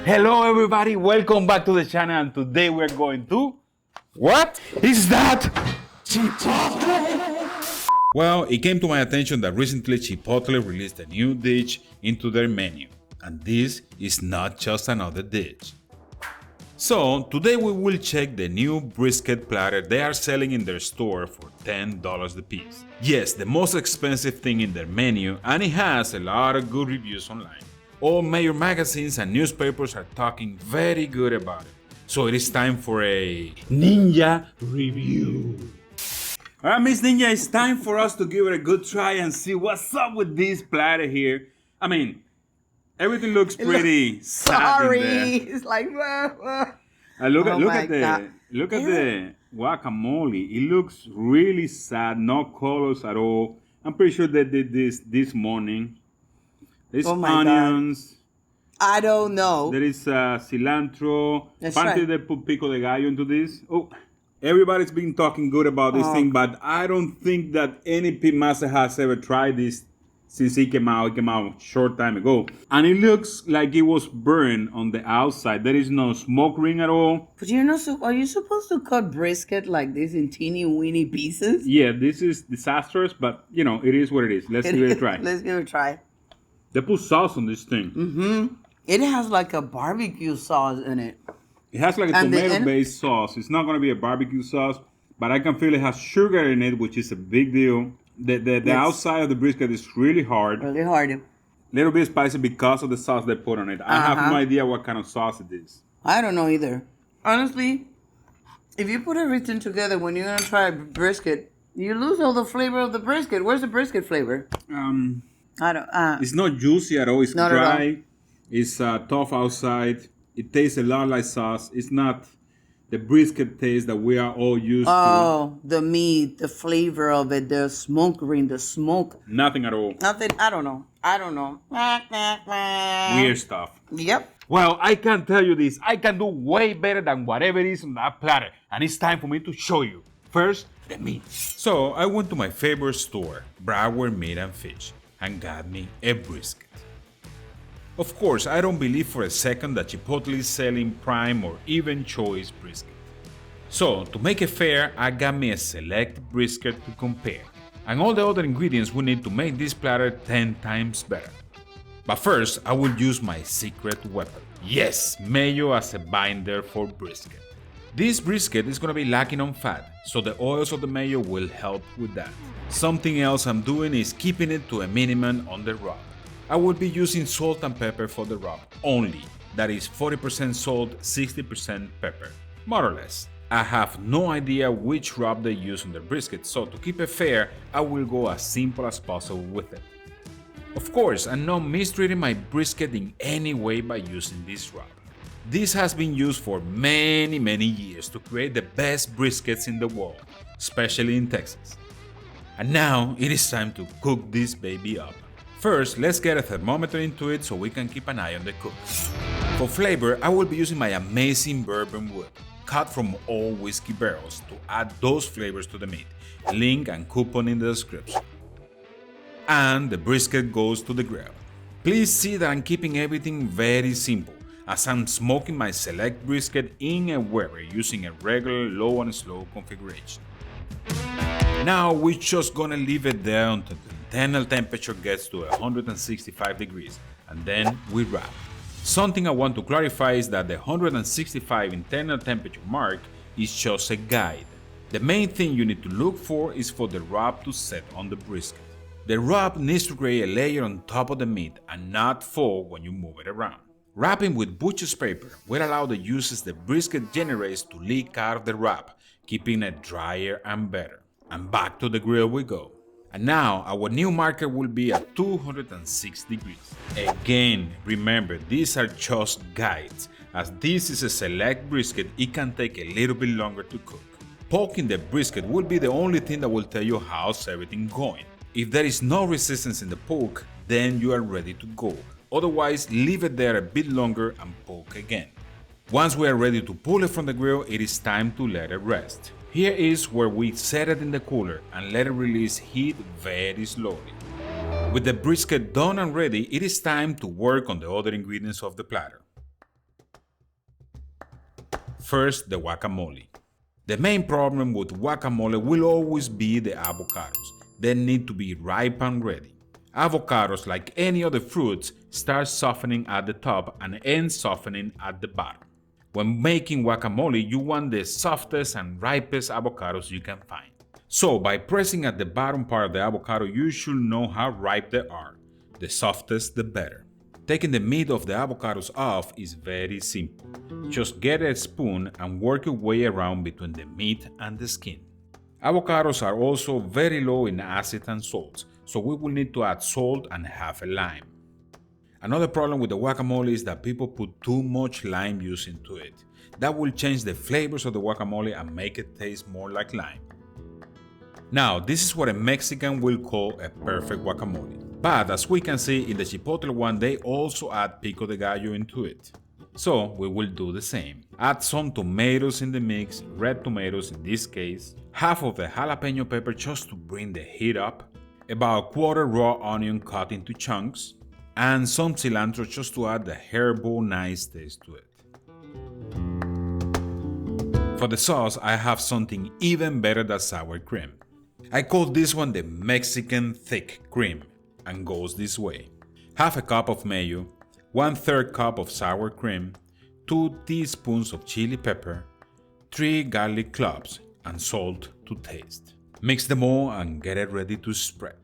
Hello everybody, welcome back to the channel, and today we're going to... What is that? Chipotle! Well, it came to my attention that recently Chipotle released a new dish into their menu, and this is not just another dish. So today we will check the new brisket platter they are selling in their store for $10 a piece. Yes, the most expensive thing in their menu, and it has a lot of good reviews online. All major magazines and newspapers are talking very good about it. So it is time for a Ninja review. Alright, Miss Ninja, it's time for us to give it a good try and see what's up with this platter here. I mean, everything looks pretty sad in there. It's like, Look at the guacamole. It looks really sad, no colors at all. I'm pretty sure they did this morning. There's onions. God. I don't know. There is cilantro. That's Apparently right. they put pico de gallo into this. Oh, everybody's been talking good about this thing, but I don't think that any pit master has ever tried this since it came out. It came out a short time ago. And it looks like it was burned on the outside. There is no smoke ring at all. But you're not. Are you supposed to cut brisket like this in teeny weeny pieces? Yeah, this is disastrous, but you know, it is what it is. Let's give it a try. Let's give it a try. They put sauce on this thing. Mm-hmm. It has like a barbecue sauce in it. It has like a tomato-based sauce. It's not going to be a barbecue sauce, but I can feel it has sugar in it, which is a big deal. The outside of the brisket is really hard. Really hard. A little bit spicy because of the sauce they put on it. I have no idea what kind of sauce it is. I don't know either. Honestly, if you put everything together when you're going to try brisket, you lose all the flavor of the brisket. Where's the brisket flavor? I don't. It's not juicy at all. It's not dry. It's tough outside. It tastes a lot like sauce. It's not the brisket taste that we are all used to. Oh, the meat, the flavor of it, the smoke ring, the smoke. Nothing at all. Nothing. I don't know. Weird stuff. Yep. Well, I can tell you this. I can do way better than whatever it is on that platter. And it's time for me to show you. First, the meat. So I went to my favorite store, Broward Meat and Fish, and got me a brisket. Of course, I don't believe for a second that Chipotle is selling prime or even choice brisket. So, to make it fair, I got me a select brisket to compare, and all the other ingredients we need to make this platter 10 times better. But first, I will use my secret weapon. Yes, mayo as a binder for brisket. This brisket is gonna be lacking on fat, so the oils of the mayo will help with that. Something else I'm doing is keeping it to a minimum on the rub. I will be using salt and pepper for the rub only. That is 40% salt, 60% pepper, more or less. I have no idea which rub they use on the brisket, so to keep it fair, I will go as simple as possible with it. Of course, I'm not mistreating my brisket in any way by using this rub. This has been used for many years to create the best briskets in the world, especially in Texas. And now it is time to cook this baby up. First, let's get a thermometer into it so we can keep an eye on the cook. For flavor, I will be using my amazing bourbon wood, cut from old whiskey barrels to add those flavors to the meat. Link and coupon in the description. And the brisket goes to the grill. Please see that I'm keeping everything very simple, as I'm smoking my select brisket in a Weber using a regular low and slow configuration. Now we're just gonna leave it there until the internal temperature gets to 165 degrees, and then we wrap. Something I want to clarify is that the 165 internal temperature mark is just a guide. The main thing you need to look for is for the rub to set on the brisket. The rub needs to create a layer on top of the meat and not fall when you move it around. Wrapping with butcher's paper will allow the juices the brisket generates to leak out of the rub, keeping it drier and better. And back to the grill we go. And now our new marker will be at 206 degrees. Again, remember, these are just guides. As this is a select brisket, it can take a little bit longer to cook. Poking the brisket will be the only thing that will tell you how's everything going. If there is no resistance in the poke, then you are ready to go. Otherwise, leave it there a bit longer and poke again. Once we are ready to pull it from the grill, it is time to let it rest. Here is where we set it in the cooler and let it release heat very slowly. With the brisket done and ready, it is time to work on the other ingredients of the platter. First, the guacamole. The main problem with guacamole will always be the avocados. They need to be ripe and ready. Avocados, like any other fruits, start softening at the top and end softening at the bottom. When making guacamole, you want the softest and ripest avocados you can find. So by pressing at the bottom part of the avocado, you should know how ripe they are. The softest, the better. Taking the meat of the avocados off is very simple. Just get a spoon and work your way around between the meat and the skin. Avocados are also very low in acid and salt, so we will need to add salt and half a lime. Another problem with the guacamole is that people put too much lime juice into it. That will change the flavors of the guacamole and make it taste more like lime. Now, this is what a Mexican will call a perfect guacamole. But as we can see in the Chipotle one, they also add pico de gallo into it. So we will do the same. Add some tomatoes in the mix, red tomatoes in this case, half of the jalapeno pepper just to bring the heat up, about a quarter raw onion cut into chunks, and some cilantro just to add the herbal nice taste to it. For the sauce, I have something even better than sour cream. I call this one the Mexican thick cream, and goes this way. Half a cup of mayo, 1/3 cup of sour cream, 2 teaspoons of chili pepper, 3 garlic cloves, and salt to taste. Mix them all and get it ready to spread.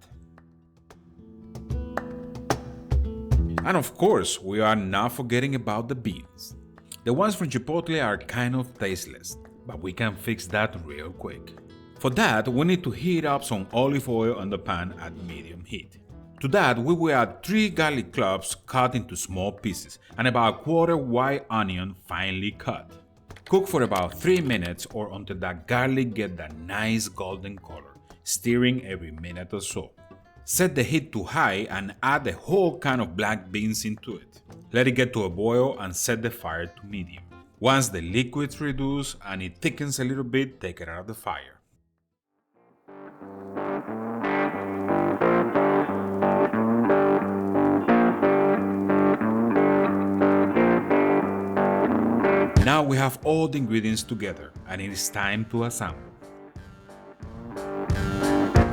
And of course, we are not forgetting about the beans. The ones from Chipotle are kind of tasteless, but we can fix that real quick. For that, we need to heat up some olive oil on the pan at medium heat. To that, we will add 3 garlic cloves cut into small pieces and about a quarter white onion finely cut. Cook for about 3 minutes or until that garlic gets that nice golden color, stirring every minute or so. Set the heat to high and add the whole can of black beans into it. Let it get to a boil and set the fire to medium. Once the liquids reduce and it thickens a little bit, take it out of the fire. Now we have all the ingredients together and it is time to assemble.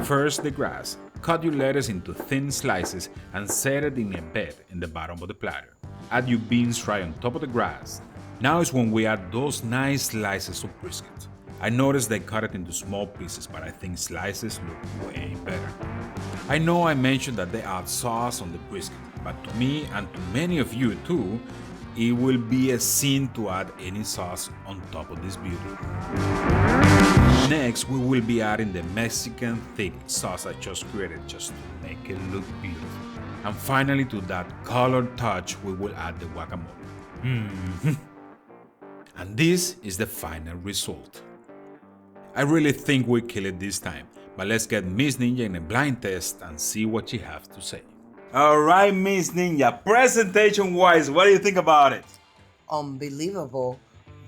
First, the grass. Cut your lettuce into thin slices and set it in a bed in the bottom of the platter. Add your beans right on top of the grass. Now is when we add those nice slices of brisket. I noticed they cut it into small pieces, but I think slices look way better. I know I mentioned that they add sauce on the brisket, but to me and to many of you too, it will be a sin to add any sauce on top of this beauty. Next, we will be adding the Mexican thick sauce I just created just to make it look beautiful. And finally, to that colored touch, we will add the guacamole. And this is the final result. I really think we killed it this time, but let's get Miss Ninja in a blind test and see what she has to say. Alright, Miss Ninja, presentation-wise, what do you think about it? Unbelievable.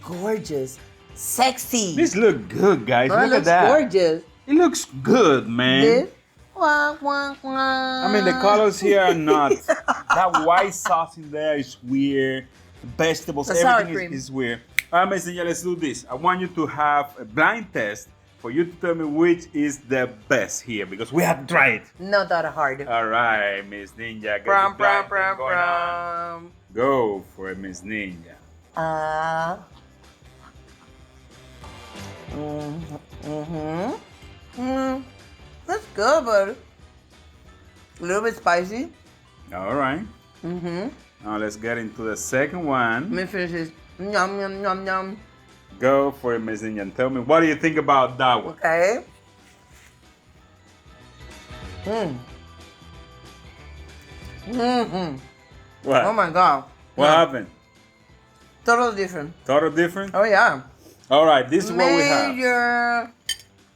Gorgeous. Sexy. This looks good, guys. Look at that. Gorgeous. It looks good, man. This? Wah, wah, wah. I mean, the colors here are not. That white sauce in there is weird. Vegetables, The sour everything cream. is weird. Alright, Miss Ninja, let's do this. I want you to have a blind test for you to tell me which is the best here because we have to try it. Not that hard. Alright, Miss Ninja, get Brum, the brum, blind brum, thing going on. Go for it, Miss Ninja. That's good, but a little bit spicy. Alright. Now let's get into the second one. Let me finish this. Yum, yum, yum, yum. Go for it, Miss Ninja, and tell me what do you think about that one? Okay. What? Oh my God. What happened? Totally different. Total different? Oh yeah. Alright, this is what we have. Major.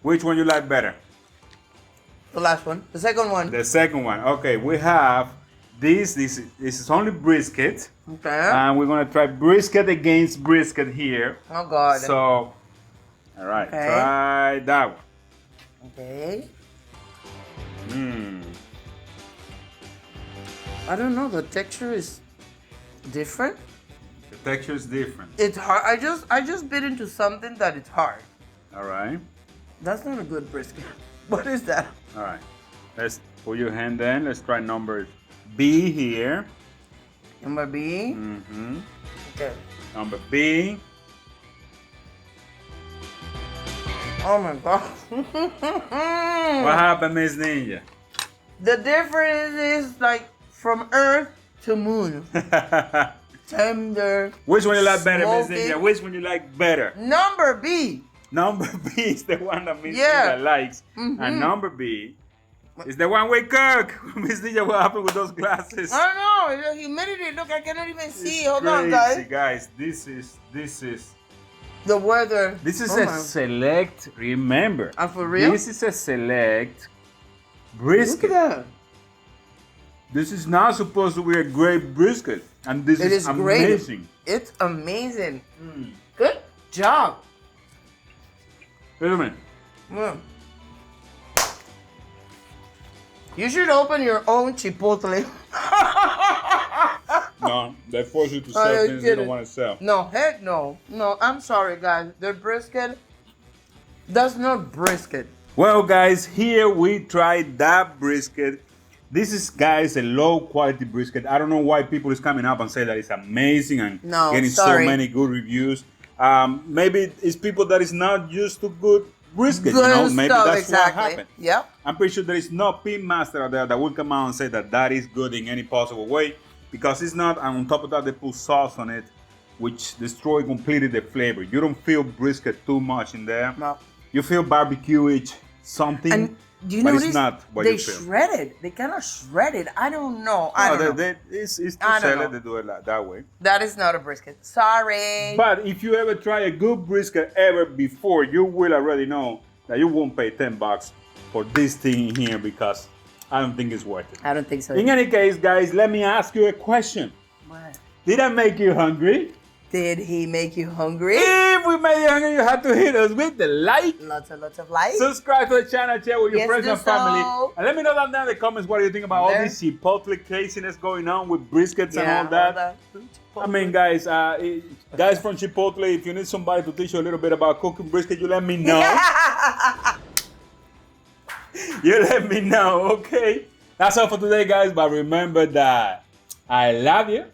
Which one you like better? The last one. The second one. The second one. Okay, we have this is only brisket. Okay. And we're gonna try brisket against brisket here. Oh God. So, alright, Okay. try that one. Okay. I don't know. The texture is different. texture is different. It's hard. I just bit into something that it's hard. All right. That's not a good brisket. What is that? All right. Let's put your hand in. Let's try number B here. Number B. Mm-hmm. Okay. Number B. Oh my god. What happened, Miss Ninja? The difference is like from Earth to Moon. Tender. Which one you like better, Miss smoky. Ninja? Which one you like better? Number B. Number B is the one that Miss Yeah. Ninja likes. And number B is the one we cook. Miss Ninja, what happened with those glasses? I don't know. The humidity. Look, I cannot even see. It's Hold on, crazy, guys. This is The weather. This is Oh a my- select, remember. For real? This is a select Look brisket. at that. This is not supposed to be a great brisket. And this It is is great. amazing. It's amazing. Good job. Wait a minute. Mm. You should open your own Chipotle. No, they force you to Oh, sell you things you don't kidding. want to sell. No, heck no. No, I'm sorry, guys. The brisket, that's not brisket. Well, guys, here we tried that brisket. This is, guys, a low quality brisket. I don't know why people is coming up and say that it's amazing and No, getting sorry. so many good reviews. Maybe it's people that is not used to good brisket. Good Maybe stuff, that's exactly. what happened. Yep. I'm pretty sure there is no pin master out there that will come out and say that that is good in any possible way, because it's not. And on top of that, they put sauce on it, which destroy completely the flavor. You don't feel brisket too much in there. No. You feel barbecue-ish something, And do you but notice it's not what they you feel. shred it? They kind of shred it. I don't know. I don't know. It's to I don't sell know. it. They do it like that way. That is not a brisket. Sorry. But if you ever try a good brisket ever before, you will already know that you won't pay $10 for this thing in here, because I don't think it's worth it. I don't think so. In any case, guys, let me ask you a question. What? Did I make you hungry? Did he make you hungry? If we made you hungry, you have to hit us with the like. Lots of likes. Subscribe to the channel, share with your Yes, friends do and family. so. And let me know down there in the comments what you think about all There. this chipotle craziness going on with briskets and Yeah, all that. I mean, guys, guys from Chipotle, if you need somebody to teach you a little bit about cooking brisket, you let me know. You let me know, okay? That's all for today, guys. But remember that I love you.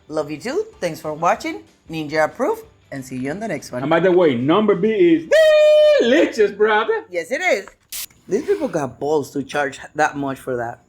Love you too. Thanks for watching. Ninja approved. And see you on the next one. And by the way, number B is delicious, brother. Yes, it is. These people got balls to charge that much for that.